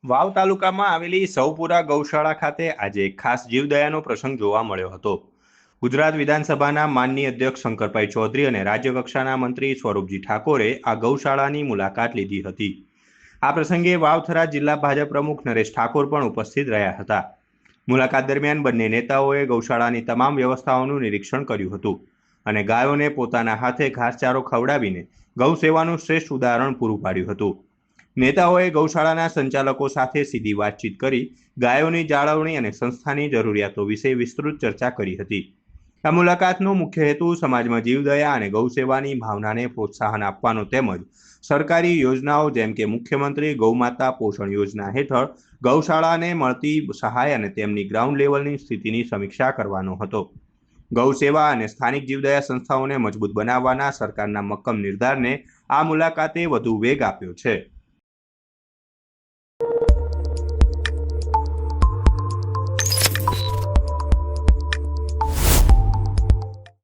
વાવ તાલુકામાં આવેલી સૌપુરા ગૌશાળા ખાતે આજે એક ખાસ જીવદયાનો પ્રસંગ જોવા મળ્યો હતો. ગુજરાત વિધાનસભાના માનનીય અધ્યક્ષ શંકરભાઈ ચૌધરી અને રાજ્યકક્ષાના મંત્રી સ્વરૂપજી ઠાકોરે આ ગૌશાળાની મુલાકાત લીધી હતી. આ પ્રસંગે વાવથરા જિલ્લા ભાજપ પ્રમુખ નરેશ ઠાકોર પણ ઉપસ્થિત રહ્યા હતા. મુલાકાત દરમિયાન બંને નેતાઓએ ગૌશાળાની તમામ વ્યવસ્થાઓનું નિરીક્ષણ કર્યું હતું અને ગાયોને પોતાના હાથે ઘાસચારો ખવડાવીને ગૌ સેવાનું શ્રેષ્ઠ ઉદાહરણ પૂરું પાડ્યું હતું. નેતાઓએ ગૌશાળાના સંચાલકો સાથે સીધી વાતચીત કરી ગાયોની જાળવણી અને સંસ્થાની જરૂરિયાતો વિશે વિસ્તૃત ચર્ચા કરી હતી. આ મુલાકાતનો મુખ્ય હેતુ સમાજમાં જીવદયા અને ગૌસેવાની ભાવનાને પ્રોત્સાહન આપવાનો તેમજ સરકારી યોજનાઓ જેમ કે મુખ્યમંત્રી ગૌમાતા પોષણ યોજના હેઠળ ગૌશાળાને મળતી સહાય અને તેમની ગ્રાઉન્ડ લેવલની સ્થિતિની સમીક્ષા કરવાનો હતો. ગૌસેવા અને સ્થાનિક જીવદયા સંસ્થાઓને મજબૂત બનાવવાના સરકારના મક્કમ નિર્ધારને આ મુલાકાતે વધુ વેગ આપ્યો છે.